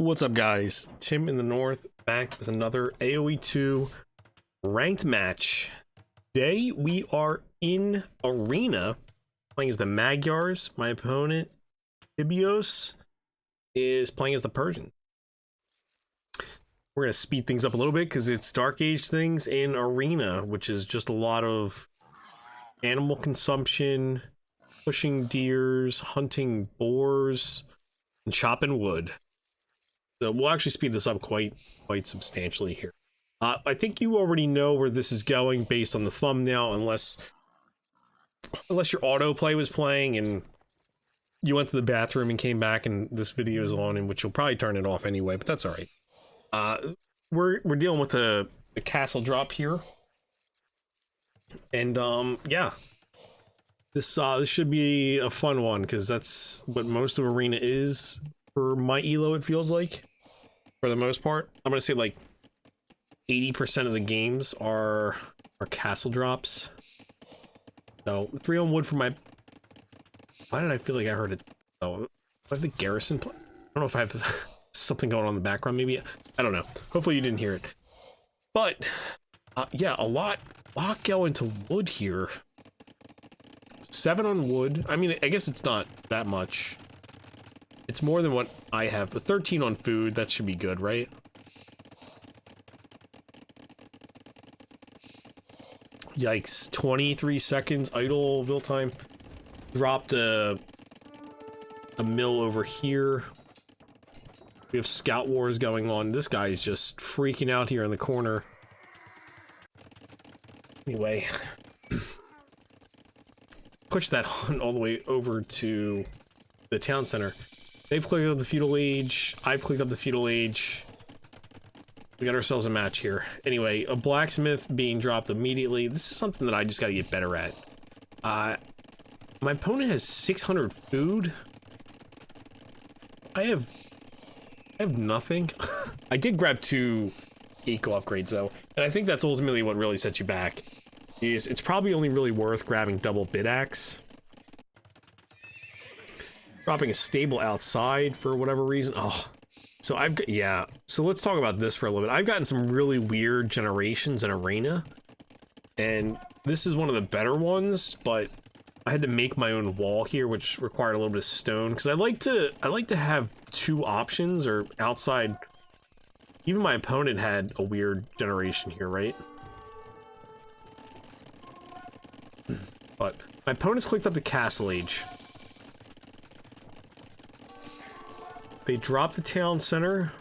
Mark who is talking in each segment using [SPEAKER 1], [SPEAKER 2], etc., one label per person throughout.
[SPEAKER 1] What's up, guys? Tim in the North back with another AoE2 ranked match. Today we are in Arena playing as the Magyars. My opponent, Tibios, is playing as the Persian. We're going to speed things up a little bit because it's Dark Age things in Arena, which is just a lot of animal consumption, pushing deers, hunting boars, and chopping wood. So we'll actually speed this up quite substantially here. I think you already know where this is going based on the thumbnail, unless your autoplay was playing and you went to the bathroom and came back and this video is on, in which you'll probably turn it off anyway, but that's all right. We're dealing with a castle drop here, and yeah, this should be a fun one because that's what most of Arena is for my ELO. It feels like, for the most part, I'm gonna say like 80% of the games are castle drops. So 3 on wood for my. Why did I feel like I heard it? Oh, I have the garrison. I don't know if I have something going on in the background. Maybe, I don't know. Hopefully you didn't hear it. But yeah, a lot going to wood here. 7 on wood. I mean, I guess it's not that much. It's more than what I have, but 13 on food. That should be good, right? Yikes. 23 seconds idle build time. Dropped a mill over here. We have scout wars going on. This guy's just freaking out here in the corner. Anyway. Push that hunt all the way over to the town center. They've clicked up the feudal age. I've clicked up the feudal age. We got ourselves a match here. Anyway, a blacksmith being dropped immediately. This is something that I just got to get better at. My opponent has 600 food. I have nothing. I did grab 2 eco upgrades though, and I think that's ultimately what really sets you back. It's probably only really worth grabbing double bid axe. Dropping a stable outside for whatever reason. Oh, so I've got, yeah. So let's talk about this for a little bit. I've gotten some really weird generations in Arena, and this is one of the better ones, but I had to make my own wall here, which required a little bit of stone, because I like to have 2 options or outside. Even my opponent had a weird generation here, right? But my opponent's clicked up the castle age. They dropped the town center.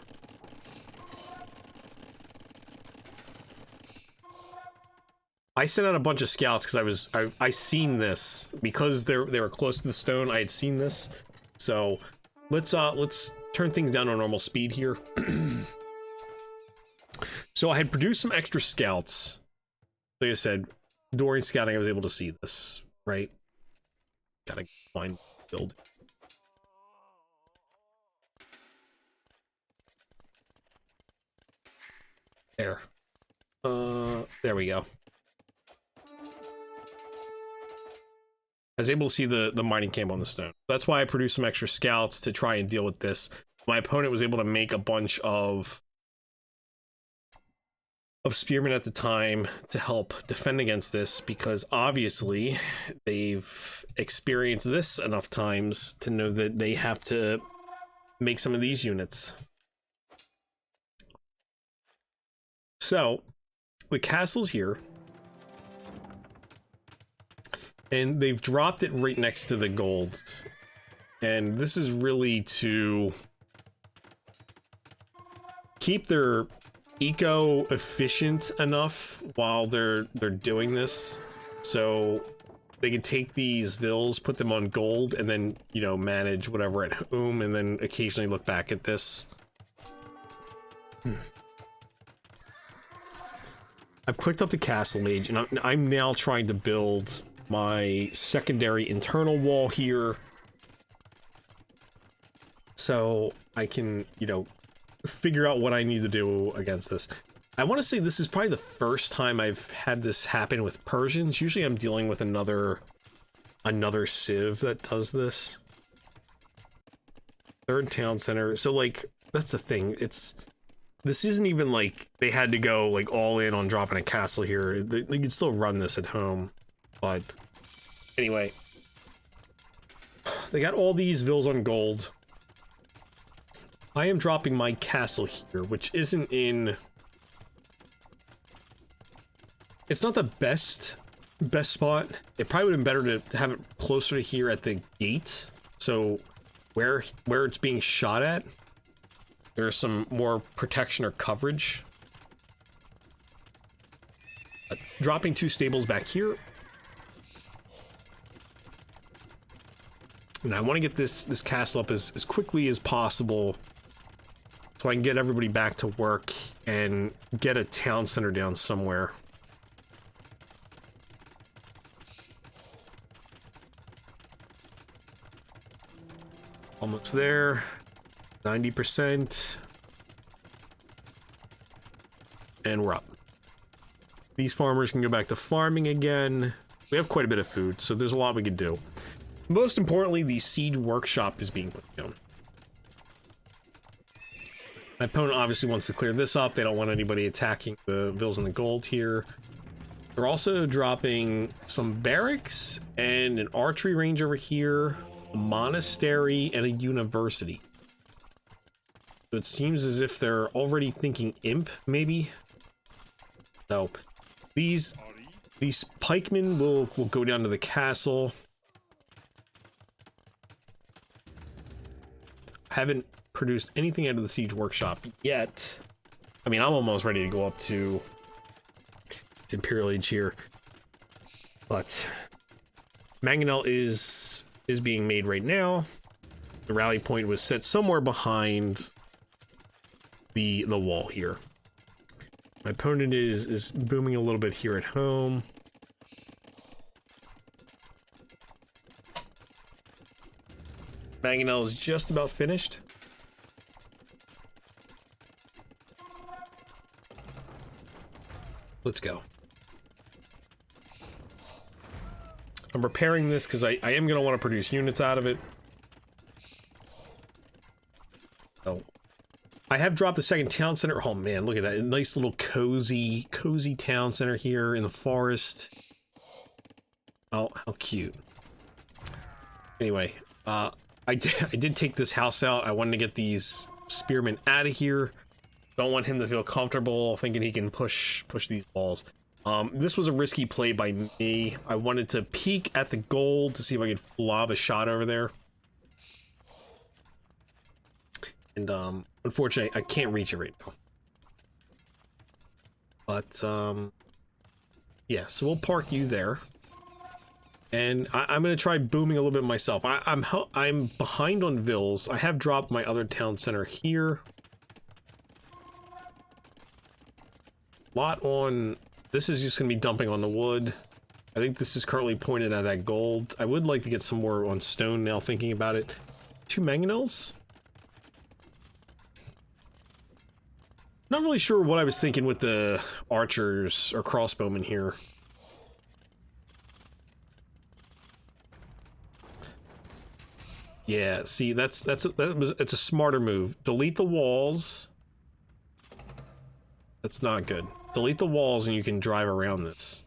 [SPEAKER 1] I sent out a bunch of scouts because I seen this because they were close to the stone. I had seen this, so let's turn things down to normal speed here. So I had produced some extra scouts. Like I said, during scouting, I was able to see this. Right? Gotta find build. There. There we go. I was able to see the mining camp on the stone. That's why I produced some extra scouts to try and deal with this. My opponent was able to make a bunch of spearmen at the time to help defend against this, because obviously they've experienced this enough times to know that they have to make some of these units. So the castle's here, and they've dropped it right next to the gold, and this is really to keep their eco efficient enough while they're doing this, so they can take these vills, put them on gold, and then, you know, manage whatever at home, and then occasionally look back at this. I've clicked up the castle age, and I'm now trying to build my secondary internal wall here, so I can, you know, figure out what I need to do against this. I want to say this is probably the first time I've had this happen with Persians. Usually I'm dealing with another civ that does this. Third town center. So like that's the thing. This isn't even like they had to go like all in on dropping a castle here. They could still run this at home, but anyway, they got all these villas on gold. I am dropping my castle here, which isn't in. It's not the best spot. It probably would have been better to have it closer to here at the gate. So where it's being shot at, there's some more protection or coverage. Dropping 2 stables back here. And I want to get this castle up as quickly as possible so I can get everybody back to work and get a town center down somewhere. Almost there. 90%. And we're up. These farmers can go back to farming again. We have quite a bit of food, so there's a lot we could do. Most importantly, the siege workshop is being put down. My opponent obviously wants to clear this up. They don't want anybody attacking the villas and the gold here. They're also dropping some barracks and an archery range over here, a monastery, and a university. So it seems as if they're already thinking imp, maybe. So these pikemen will go down to the castle. Haven't produced anything out of the siege workshop yet. I mean, I'm almost ready to go up to Imperial Age here, but Mangonel is being made right now. The rally point was set somewhere behind the wall here. My opponent is booming a little bit here at home. Mangonel is just about finished. Let's go. I'm repairing this because I am going to want to produce units out of it. Oh, I have dropped the second town center. Oh man, look at that. A nice little cozy town center here in the forest. Oh, how cute. Anyway, I did take this house out. I wanted to get these spearmen out of here. Don't want him to feel comfortable thinking he can push these walls. This was a risky play by me. I wanted to peek at the gold to see if I could lob a shot over there. And unfortunately, I can't reach it right now. But yeah, so we'll park you there. And I'm gonna try booming a little bit myself. I'm behind on vills. I have dropped my other town center here. Lot on. This is just gonna be dumping on the wood. I think this is currently pointed at that gold. I would like to get some more on stone now, thinking about it. 2 mangonels. Not really sure what I was thinking with the archers or crossbowmen here. Yeah, see, it's a smarter move. Delete the walls. That's not good. Delete the walls and you can drive around this.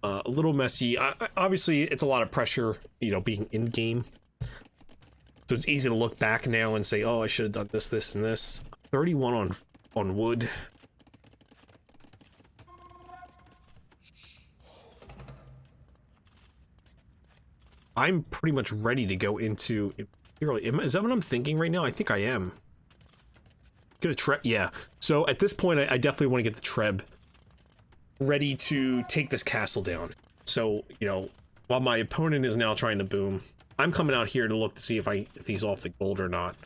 [SPEAKER 1] A little messy. Obviously, it's a lot of pressure, you know, being in game. So it's easy to look back now and say, oh, I should have done this, this, and this. 31 on wood. I'm pretty much ready to go into Imperial. Is that what I'm thinking right now? I think I am. Get a Treb. Yeah. So at this point, I definitely want to get the Treb ready to take this castle down. So, you know, while my opponent is now trying to boom, I'm coming out here to look to see if he's off the gold or not.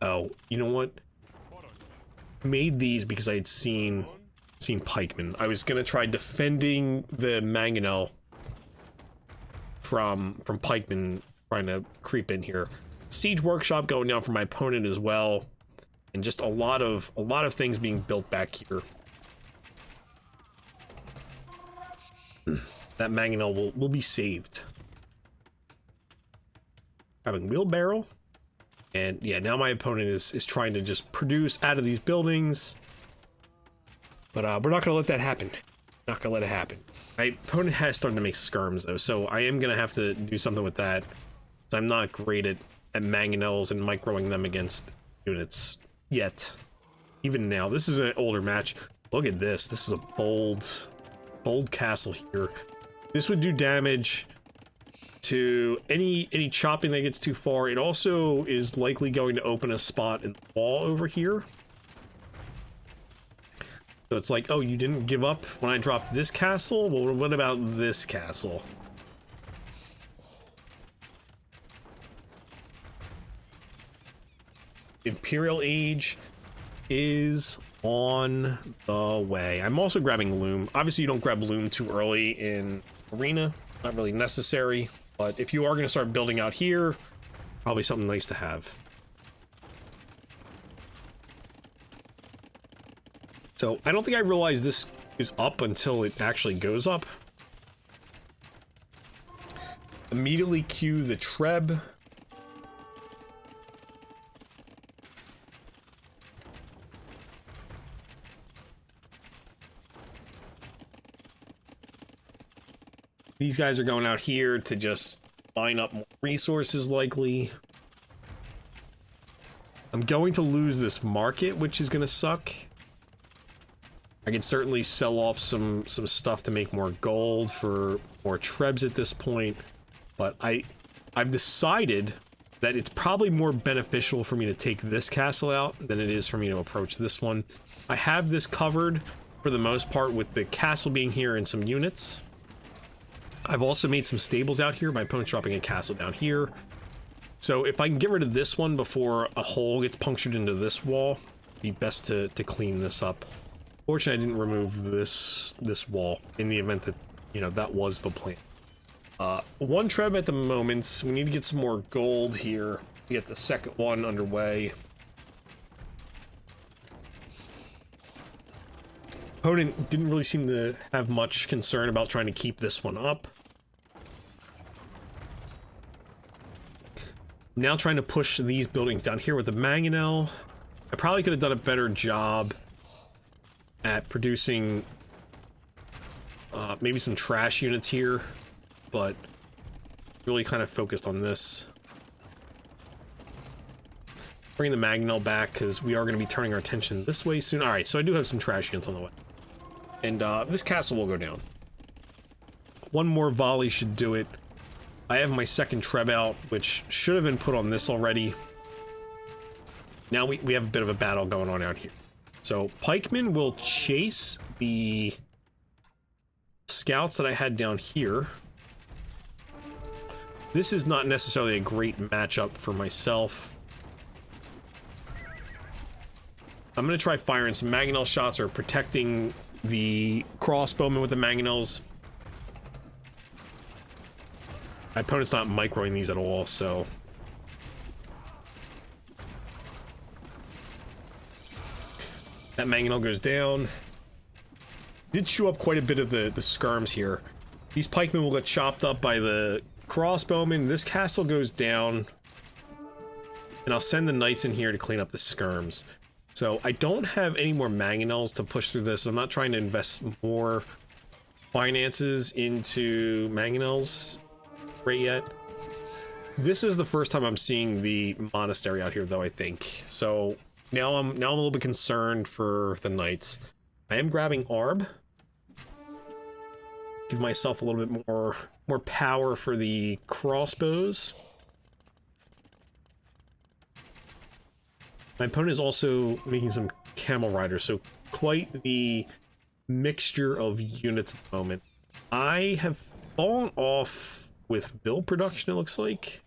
[SPEAKER 1] Oh, you know what? Made these because I had seen pikemen. I was gonna try defending the Mangonel from pikemen trying to creep in here. Siege workshop going down for my opponent as well, and just a lot of things being built back here. That Mangonel will be saved. Grabbing wheelbarrow. And yeah, now my opponent is trying to just produce out of these buildings. But we're not going to let that happen. Not going to let it happen. My opponent has started to make skirms, though, so I am going to have to do something with that. I'm not great at mangonels and microing them against units yet. Even now, this is an older match. Look at this. This is a bold castle here. This would do damage to any chopping that gets too far. It also is likely going to open a spot in the wall over here. So it's like, oh, you didn't give up when I dropped this castle? Well, what about this castle? Imperial Age is on the way. I'm also grabbing Loom. Obviously, you don't grab Loom too early in Arena. Not really necessary. But if you are going to start building out here, probably something nice to have. So I don't think I realized this is up until it actually goes up. Immediately cue the Treb. These guys are going out here to just line up more resources likely. I'm going to lose this market, which is going to suck. I can certainly sell off some stuff to make more gold for more Trebs at this point, but I've decided that it's probably more beneficial for me to take this castle out than it is for me to approach this one. I have this covered for the most part with the castle being here and some units. I've also made some stables out here. My opponent's dropping a castle down here. So if I can get rid of this one before a hole gets punctured into this wall, it'd be best to clean this up. Fortunately, I didn't remove this wall in the event that, you know, that was the plan. One Treb at the moment. We need to get some more gold here to get the second one underway. Opponent didn't really seem to have much concern about trying to keep this one up. I'm now trying to push these buildings down here with the mangonel. I probably could have done a better job at producing maybe some trash units here, but really kind of focused on this. Bring the mangonel back because we are going to be turning our attention this way soon. All right, so I do have some trash units on the way. And this castle will go down. One more volley should do it. I have my second Treb out, which should have been put on this already. Now we have a bit of a battle going on out here. So pikemen will chase the scouts that I had down here. This is not necessarily a great matchup for myself. I'm going to try firing some mangonel shots or protecting the crossbowmen with the mangonels. My opponent's not microing these at all, so... That mangonel goes down. Did chew up quite a bit of the skirms here. These pikemen will get chopped up by the crossbowmen. This castle goes down. And I'll send the knights in here to clean up the skirms. So I don't have any more mangonels to push through this. I'm not trying to invest more finances into mangonels right yet. This is the first time I'm seeing the monastery out here, though, I think. So now I'm a little bit concerned for the knights. I am grabbing Arb. Give myself a little bit more power for the crossbows. My opponent is also making some camel riders, so quite the mixture of units at the moment. I have fallen off with build production, it looks like.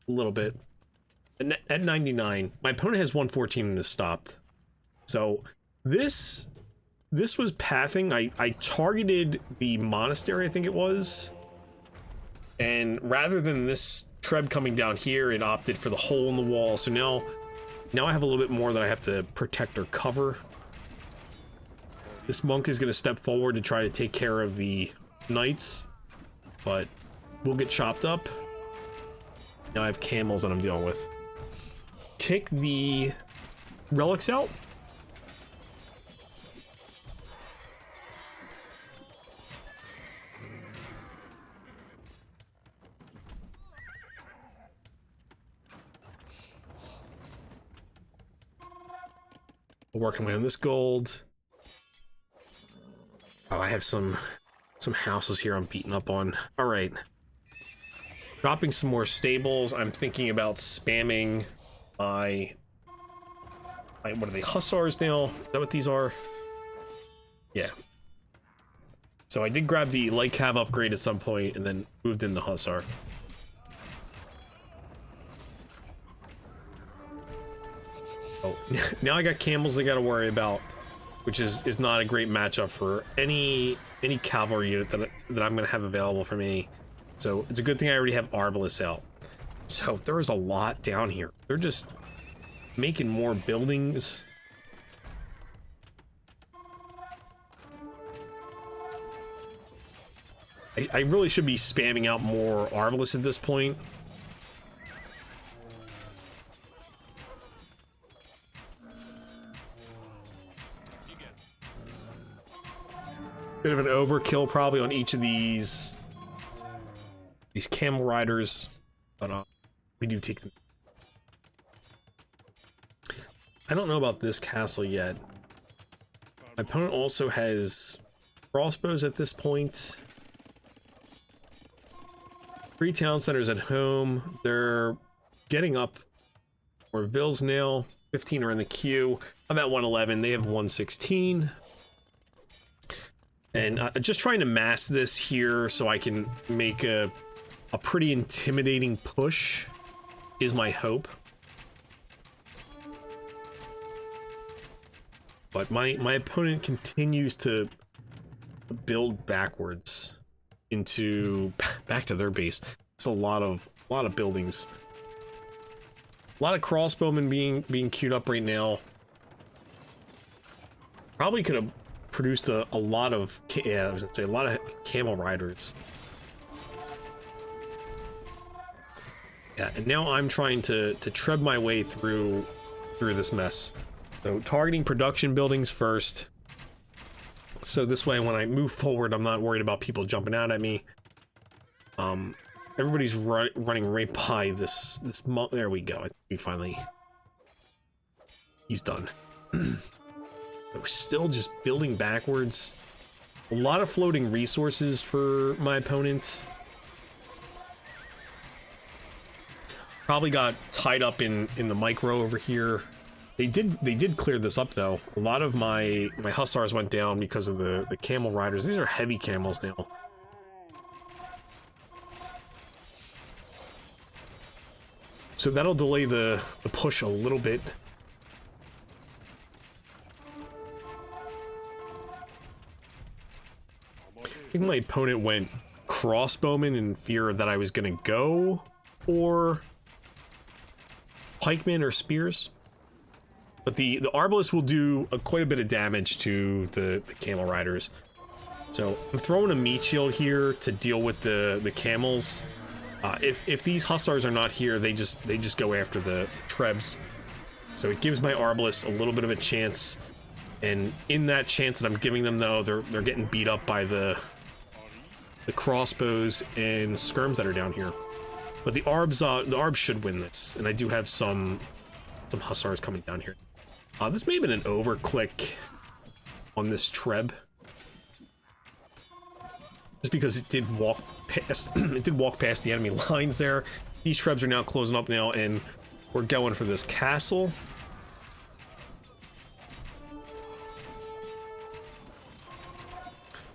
[SPEAKER 1] A little bit. At 99. My opponent has 114 and is stopped. So this was pathing. I targeted the monastery, I think it was. And rather than this Treb coming down here, it opted for the hole in the wall. So now I have a little bit more that I have to protect or cover. This monk is going to step forward to try to take care of the knights, but we'll get chopped up. Now I have camels that I'm dealing with. Kick the relics out. Working away on this gold. Oh, I have some houses here I'm beating up on. All right. Dropping some more stables. I'm thinking about spamming my what are they, hussars now? Is that what these are? Yeah. So I did grab the light cav upgrade at some point and then moved into hussar. Oh, now I got camels I got to worry about, which is not a great matchup for any cavalry unit that I'm going to have available for me. So it's a good thing I already have Arbalest out. So there is a lot down here. They're just making more buildings. I really should be spamming out more Arbalest at this point. Bit of an overkill probably on each of these camel riders, but we do take them. I don't know about this castle yet. My opponent also has crossbows at this point. 3 town centers at home. They're getting up more vills now. 15 are in the queue. I'm at 111. They have 116. And just trying to mass this here so I can make a pretty intimidating push is my hope. But my opponent continues to build backwards into back to their base. It's a lot of buildings. A lot of crossbowmen being queued up right now. Probably could have produced a lot of, yeah, I was gonna say a lot of camel riders. Yeah, and now I'm trying to Treb my way through this mess. So targeting production buildings first. So this way, when I move forward, I'm not worried about people jumping out at me. Everybody's running right by this. There we go. I think we finally. He's done. We're still just building backwards. A lot of floating resources for my opponent. Probably got tied up in the micro over here. They did clear this up though. A lot of my hussars went down because of the camel riders. These are heavy camels now. So that'll delay the push a little bit. I think my opponent went crossbowman in fear that I was gonna go for pikemen or spears. But the Arbalest will do quite a bit of damage to the camel riders. So I'm throwing a meat shield here to deal with the camels. If these hussars are not here, they just go after the Trebs. So it gives my Arbalest a little bit of a chance. And in that chance that I'm giving them, though, they're getting beat up by the crossbows and skirms that are down here. But the Arbs should win this, and I do have some hussars coming down here. This may have been an overclick on this Treb, just because it did walk past the enemy lines there. These Trebs are now closing up now, and we're going for this castle.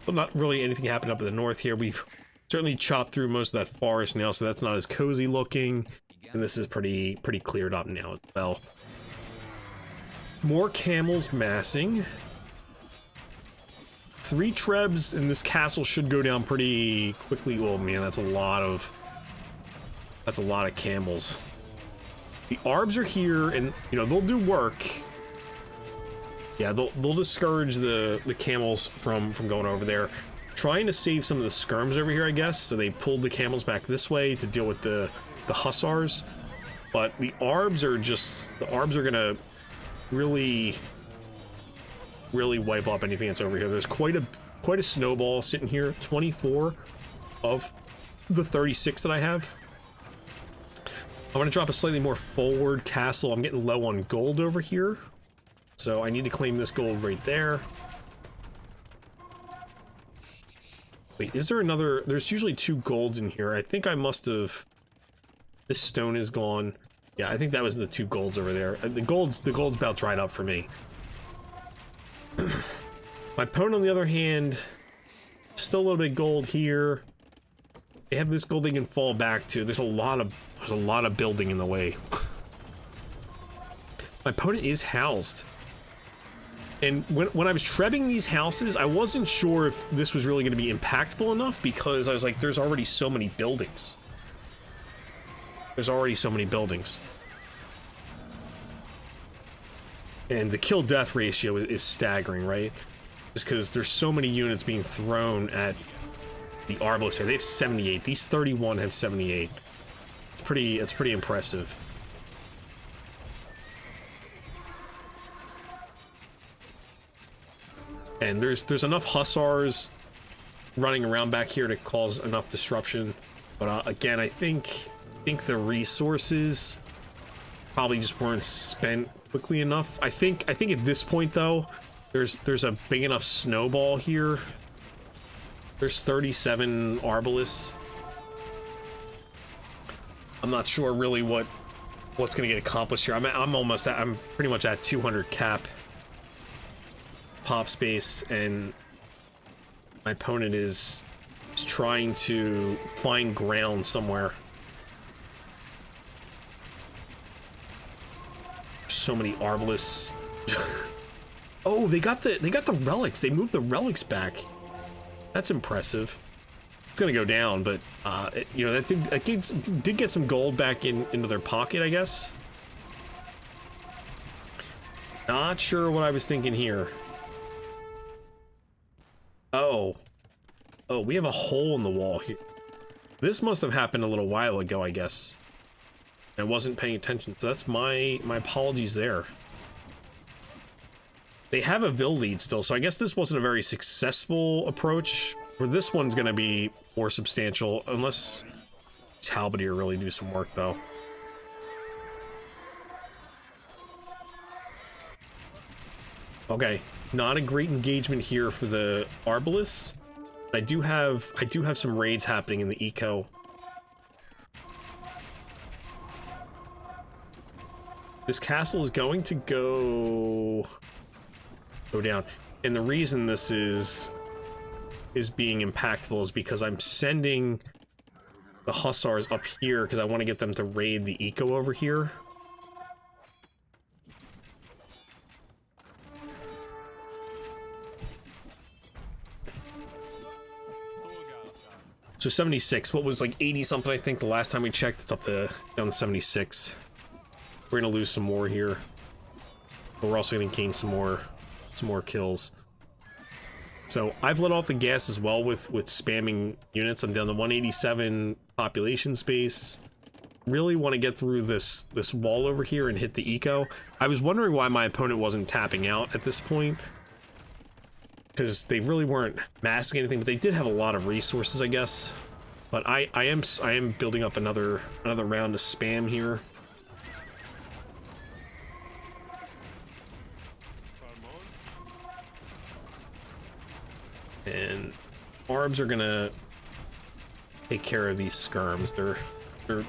[SPEAKER 1] But not really anything happened up in the north here. We've certainly chopped through most of that forest now, so that's not as cozy looking, and this is pretty cleared up now as well. More camels massing. 3 Trebs, and this castle should go down pretty quickly. Oh man, that's a lot of camels. The Arbs are here, and you know they'll do work. Yeah, they'll discourage the camels from going over there. Trying to save some of the skirms over here, I guess. So they pulled the camels back this way to deal with the the hussars, but the arbs are gonna really wipe up anything that's over here. There's quite a snowball sitting here. 24 of the 36 that I have. I want to drop a slightly more forward castle. I'm getting low on gold over here, so I need to claim this gold right there. Wait, is there another? There's usually 2 golds in here. I think I must have. This stone is gone. Yeah, I think that was the 2 golds over there. The gold's about dried up for me. My opponent, on the other hand, still a little bit gold here. They have this gold they can fall back to. There's a lot of building in the way. My opponent is housed. And when I was trebbing these houses, I wasn't sure if this was really going to be impactful enough, because I was like, there's already so many buildings. There's already so many buildings. And the kill-death ratio is staggering, right? Just because there's so many units being thrown at the Arbalists here. They have 78. These 31 have 78. It's pretty impressive. And there's enough hussars running around back here to cause enough disruption. But again, I think the resources probably just weren't spent quickly enough. I think at this point though, there's a big enough snowball here. There's 37 Arbalists. I'm not sure really what's gonna get accomplished here. I'm pretty much at 200 cap pop space, and my opponent is trying to find ground somewhere. So many Arbalists. Oh, they got the relics. They moved the relics back. That's impressive. It's gonna go down, but you know, that did get some gold back into their pocket, I guess. Not sure what I was thinking here. Oh, we have a hole in the wall here. This must have happened a little while ago, I guess. I wasn't paying attention, so that's my apologies there. They have a Vil lead still, so I guess this wasn't a very successful approach. Or this one's gonna be more substantial, unless Halberdier really do some work, though. Okay, not a great engagement here for the Arbalists. I do have some raids happening in the eco. This castle is going to go down, and the reason this is being impactful is because I'm sending the hussars up here because I want to get them to raid the eco over here. So 76, what was like 80 something, I think the last time we checked. It's up down to 76. We're gonna lose some more here, but we're also gonna gain some more kills. So I've let off the gas as well with spamming units. I'm down to 187 population space. Really want to get through this wall over here and hit the eco. I was wondering why my opponent wasn't tapping out at this point, because they really weren't massing anything, but they did have a lot of resources, I guess. But I am building up another round of spam here. And Arbs are gonna take care of these skirms. They're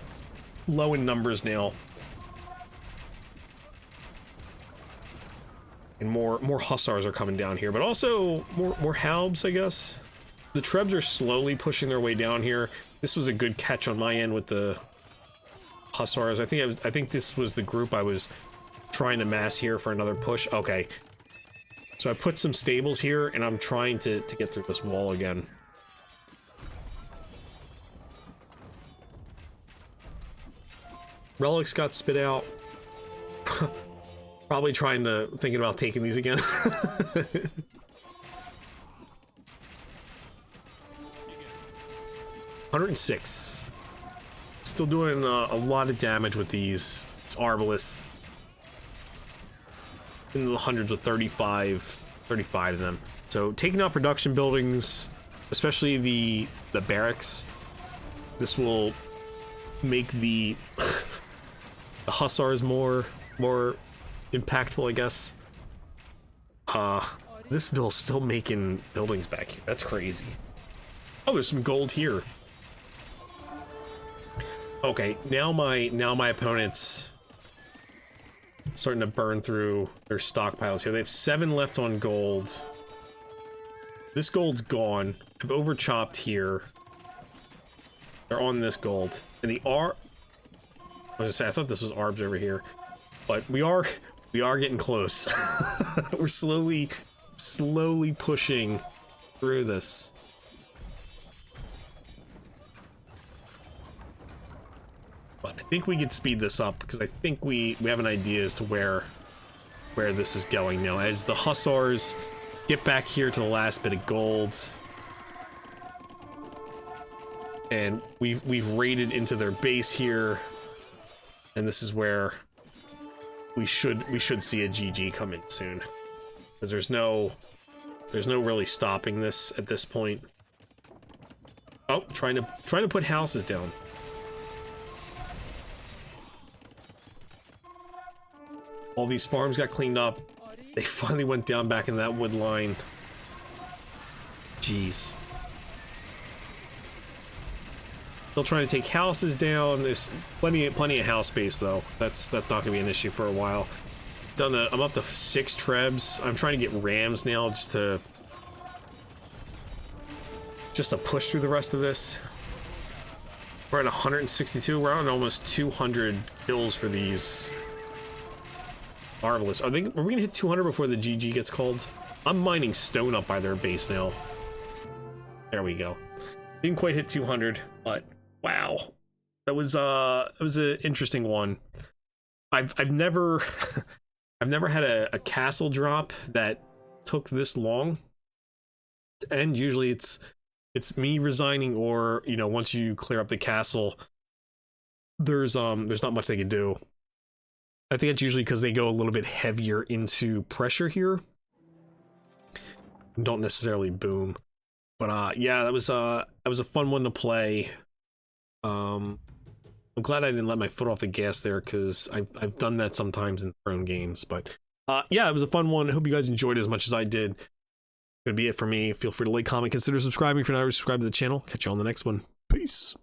[SPEAKER 1] low in numbers now. And more hussars are coming down here, but also more halbs, I guess. The Trebs are slowly pushing their way down here. This was a good catch on my end with the hussars. I think this was the group I was trying to mass here for another push. Okay. So I put some stables here, and I'm trying to get through this wall again. Relics got spit out. Probably thinking about taking these again. 106. Still doing a lot of damage with these. It's Arbalest. In the hundreds with 35 of them. So taking out production buildings, especially the barracks, this will make the the hussars more impactful, I guess. This Ville's still making buildings back here. That's crazy. Oh, there's some gold here. Okay, now my opponent's starting to burn through their stockpiles here. They have 7 left on gold. This gold's gone. I've overchopped here. They're on this gold. And the I was gonna say, I thought this was ARBs over here. But we are getting close. We're slowly pushing through this. But I think we could speed this up because I think we have an idea as to where this is going now. As the hussars get back here to the last bit of gold, and we've raided into their base here, and this is where we should see a GG come in soon, because there's no really stopping this at this point. Oh, trying to put houses down. All these farms got cleaned up. They finally went down back in that wood line. Jeez. Still trying to take houses down. There's plenty of house space though. That's not gonna be an issue for a while. I'm up to 6 Trebs. I'm trying to get rams now just to push through the rest of this. We're at 162. We're on almost 200 kills for these Arbalest. Are we gonna hit 200 before the GG gets called? I'm mining stone up by their base now. There we go. Didn't quite hit 200, but wow, that was an interesting one. I've never I've never had a castle drop that took this long, and usually it's me resigning, or you know, once you clear up the castle, there's not much they can do. I think it's usually because they go a little bit heavier into pressure here. Don't necessarily boom. But yeah, that was a fun one to play. I'm glad I didn't let my foot off the gas there, because I've done that sometimes in throne games. But yeah, it was a fun one. I hope you guys enjoyed it as much as I did. Gonna be it for me. Feel free to like, comment, consider subscribing if you're not already subscribed to the channel. Catch you on the next one. Peace.